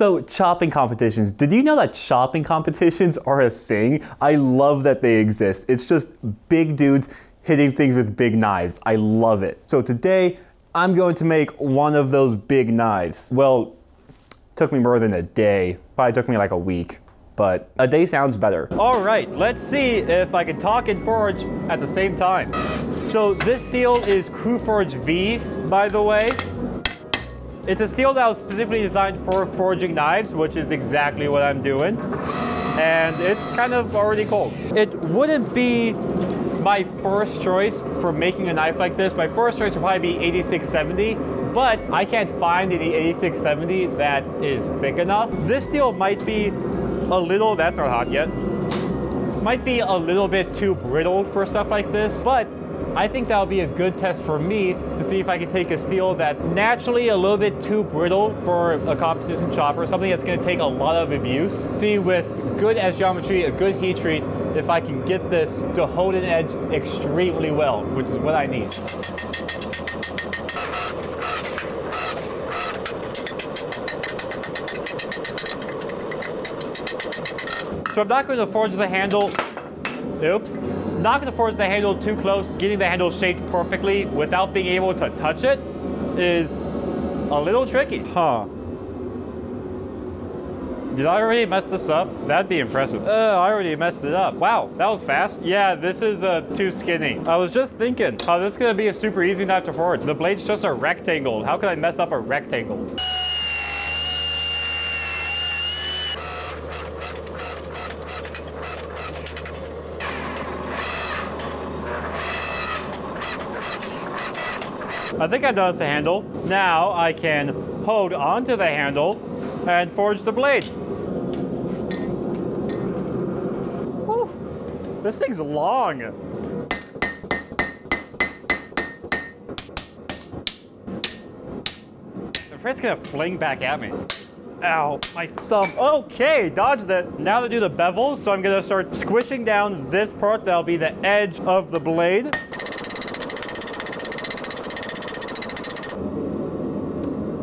So, chopping competitions. Did you know that chopping competitions are a thing? I love that they exist. It's just big dudes hitting things with big knives. I love it. So today, I'm going to make one of those big knives. Well, it took me more than a day. Probably took me like a week, but a day sounds better. All right, let's see if I can talk and forge at the same time. So this steel is CrewForge V, by the way. It's a steel that was specifically designed for forging knives, which is exactly what I'm doing. And it's kind of already cold. It wouldn't be my first choice for making a knife like this. My first choice would probably be 8670, but I can't find any 8670 that is thick enough. This steel might be a little, that's not hot yet, might be a little bit too brittle for stuff like this, but I think that'll be a good test for me to see if I can take a steel that's naturally a little bit too brittle for a competition chopper, something that's gonna take a lot of abuse. See, with good edge geometry, a good heat treat, if I can get this to hold an edge extremely well, which is what I need. So I'm not going to forge the handle, oops. Not going to force the handle too close. Getting the handle shaped perfectly without being able to touch it is a little tricky. Huh. Did I already mess this up? That'd be impressive. I already messed it up. Wow, that was fast. Yeah, this is too skinny. I was just thinking, oh, this is gonna be a super easy knife to forge. The blade's just a rectangle. How could I mess up a rectangle? I think I'm done with the handle. Now I can hold onto the handle and forge the blade. Whew. This thing's long. I'm afraid it's gonna fling back at me. Ow, my thumb. Okay, dodged it. Now to do the bevel, so I'm gonna start squishing down this part. That'll be the edge of the blade.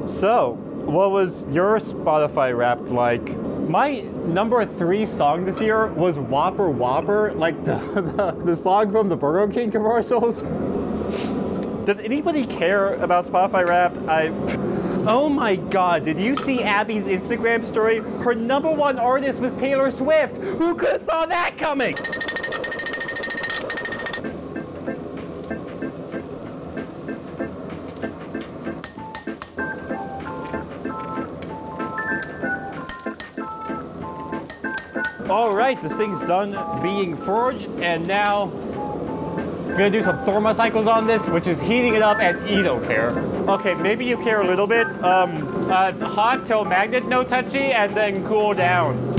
So, what was your Spotify Wrapped like? My number 3 song this year was Whopper Whopper, like the song from the Burger King commercials. Does anybody care about Spotify Wrapped? Oh my God, did you see Abby's Instagram story? Her #1 artist was Taylor Swift. Who could have saw that coming? All right, this thing's done being forged, and now I'm gonna do some thermocycles on this, which is heating it up, and you don't care. Okay, maybe you care a little bit. Hot till magnet no touchy, and then cool down.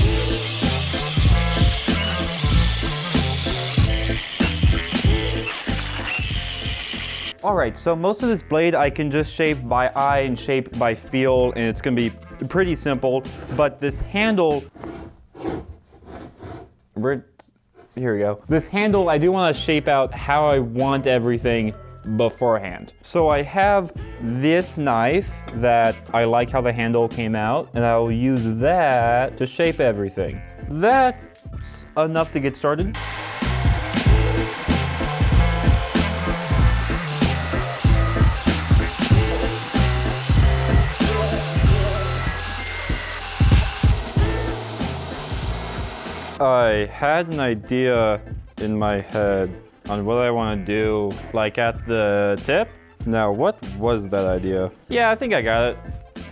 All right, so most of this blade I can just shape by eye and shape by feel, and it's gonna be pretty simple, but this handle, here we go. This handle, I do want to shape out how I want everything beforehand. So I have this knife that I like how the handle came out, and I will use that to shape everything. That's enough to get started. I had an idea in my head on what I want to do, like at the tip. Now, what was that idea? Yeah, I think I got it.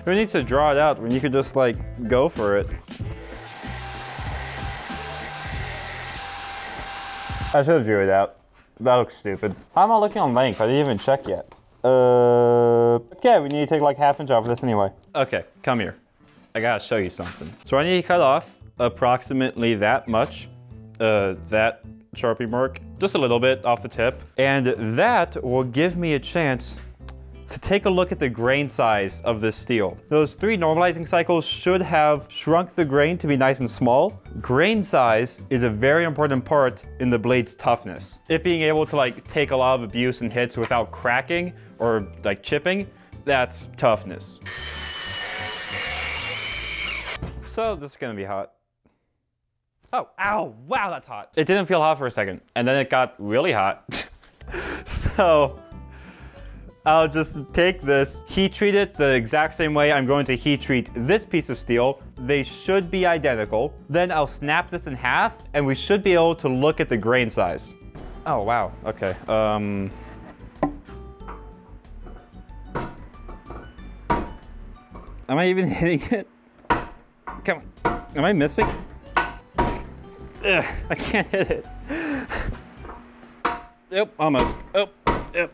Who needs to draw it out when you could just like go for it? I should have drew it out. That looks stupid. How am I looking on length? I didn't even check yet. Okay, we need to take like ½ inch off of this anyway. Okay, come here. I gotta show you something. So I need to cut off approximately that much, that Sharpie mark, just a little bit off the tip. And that will give me a chance to take a look at the grain size of this steel. Those 3 normalizing cycles should have shrunk the grain to be nice and small. Grain size is a very important part in the blade's toughness. It being able to like take a lot of abuse and hits without cracking or like chipping, that's toughness. So this is gonna be hot. Oh, ow, wow, that's hot. It didn't feel hot for a second, and then it got really hot. So I'll just take this, heat treat it the exact same way I'm going to heat treat this piece of steel. They should be identical. Then I'll snap this in half, and we should be able to look at the grain size. Oh, wow, okay. Am I even hitting it? Come on, am I missing? Ugh, I can't hit it. Yep, almost. Oh, yep.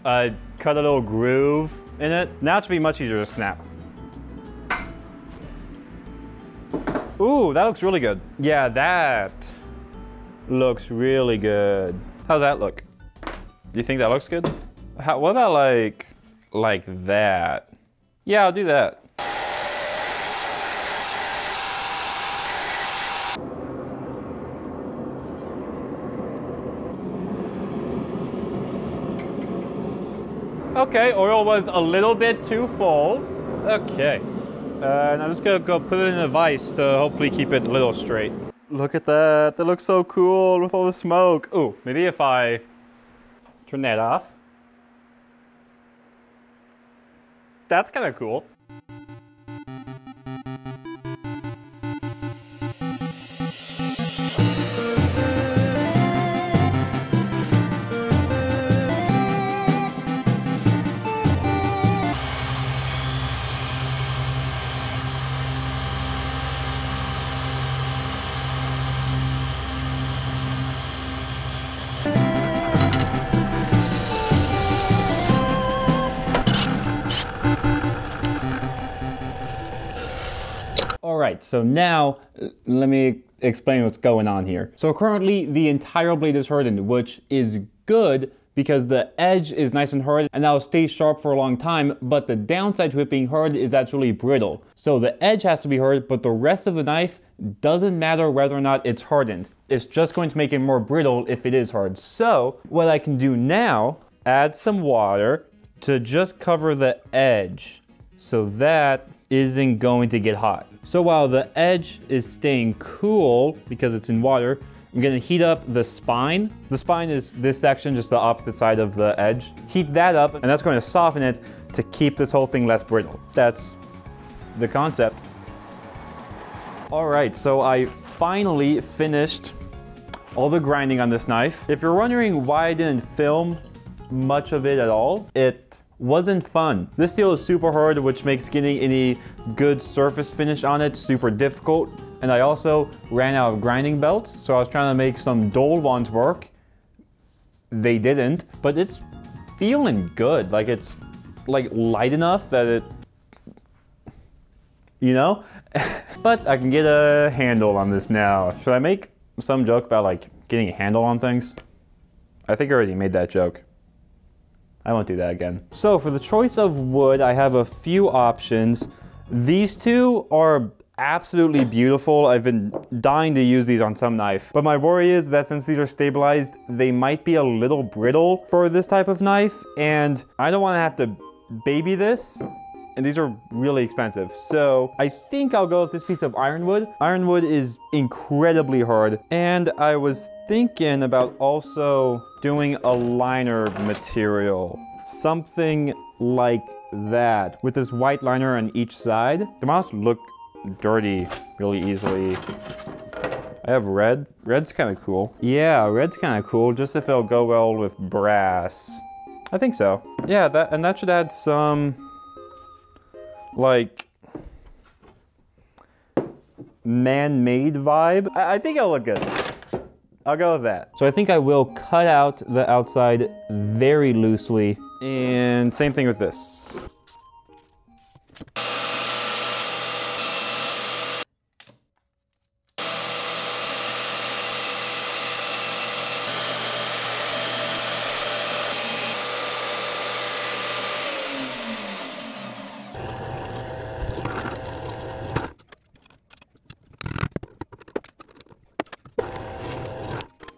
I cut a little groove in it. Now it should be much easier to snap. Ooh, that looks really good. Yeah, that looks really good. How's that look? Do you think that looks good? What about like that? Yeah, I'll do that. Okay, oil was a little bit too full. Okay, and I'm just gonna go put it in a vise to hopefully keep it a little straight. Look at that, that looks so cool with all the smoke. Ooh, maybe if I turn that off. That's kind of cool. Alright, so now let me explain what's going on here. So currently the entire blade is hardened, which is good because the edge is nice and hard and that'll stay sharp for a long time, but the downside to it being hard is that's really brittle. So the edge has to be hard, but the rest of the knife doesn't matter whether or not it's hardened. It's just going to make it more brittle if it is hard. So what I can do now, add some water to just cover the edge so that isn't going to get hot. So while the edge is staying cool because it's in water, I'm gonna heat up the spine. The spine is this section, just the opposite side of the edge. Heat that up, and that's going to soften it to keep this whole thing less brittle. That's the concept. All right, so I finally finished all the grinding on this knife. If you're wondering why I didn't film much of it at all, it wasn't fun. This steel is super hard, which makes getting any good surface finish on it super difficult. And I also ran out of grinding belts, so I was trying to make some dull ones work. They didn't, but it's feeling good. Like it's like light enough that it, you know? But I can get a handle on this now. Should I make some joke about like getting a handle on things? I think I already made that joke. I won't do that again. So for the choice of wood, I have a few options. These two are absolutely beautiful. I've been dying to use these on some knife. But my worry is that since these are stabilized, they might be a little brittle for this type of knife. And I don't want to have to baby this. And these are really expensive. So I think I'll go with this piece of ironwood. Ironwood is incredibly hard. And I was thinking about also doing a liner material. Something like that. With this white liner on each side. The mouse look dirty really easily. I have red. Red's kind of cool. Yeah, red's kind of cool. Just if it'll go well with brass. I think so. Yeah, that should add some like man-made vibe. I think it'll look good. I'll go with that. So I think I will cut out the outside very loosely, and same thing with this.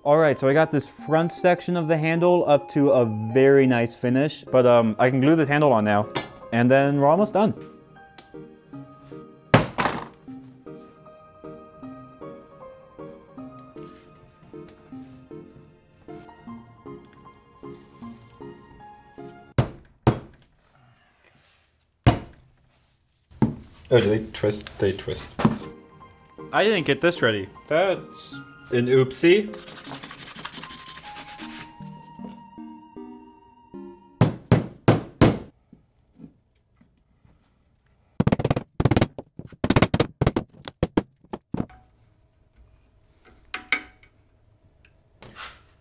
All right, so I got this front section of the handle up to a very nice finish, but I can glue this handle on now, and then we're almost done. Oh, do they twist? They twist. I didn't get this ready. That's an oopsie.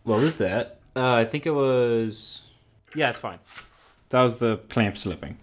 What was that? I think it was... Yeah, it's fine. That was the clamp slipping.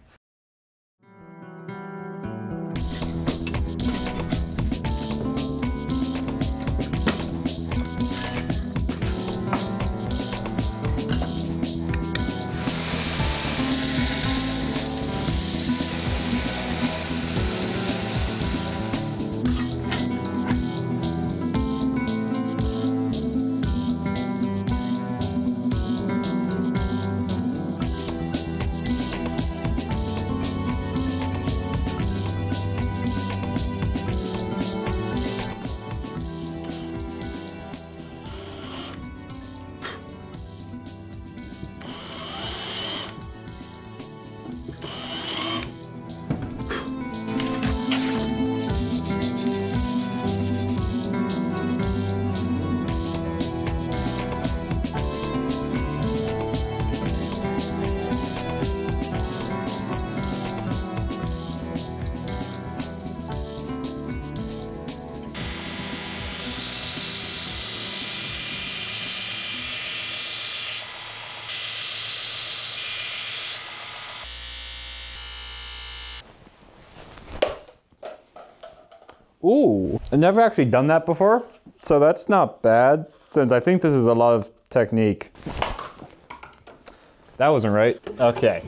Ooh, I've never actually done that before, so that's not bad, since I think this is a lot of technique. That wasn't right. Okay.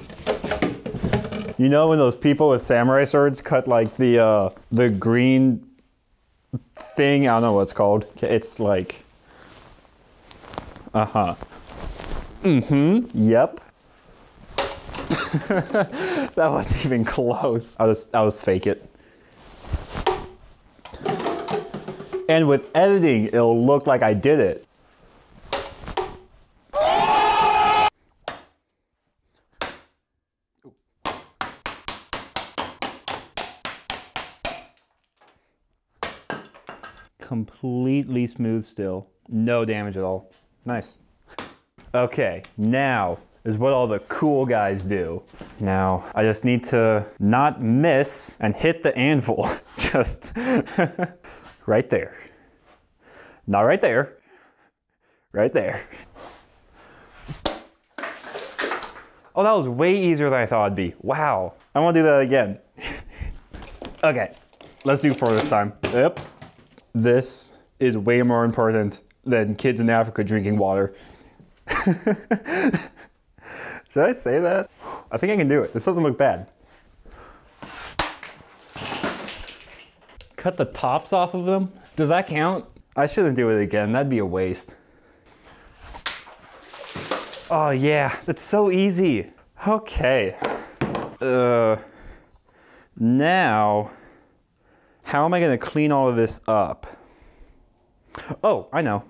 You know when those people with samurai swords cut like the green thing? I don't know what it's called. It's like... Uh-huh. Mm-hmm. Yep. That wasn't even close. I'll just fake it. And with editing, it'll look like I did it. Completely smooth still. No damage at all. Nice. Okay, now is what all the cool guys do. Now, I just need to not miss and hit the anvil. Just right there. Not right there. Right there. Oh, that was way easier than I thought it'd be. Wow. I want to do that again. Okay, let's do 4 this time. Oops. This is way more important than kids in Africa drinking water. Should I say that? I think I can do it. This doesn't look bad. Cut the tops off of them? Does that count? I shouldn't do it again. That'd be a waste. Oh yeah, that's so easy. Okay. Now, how am I gonna clean all of this up? Oh, I know.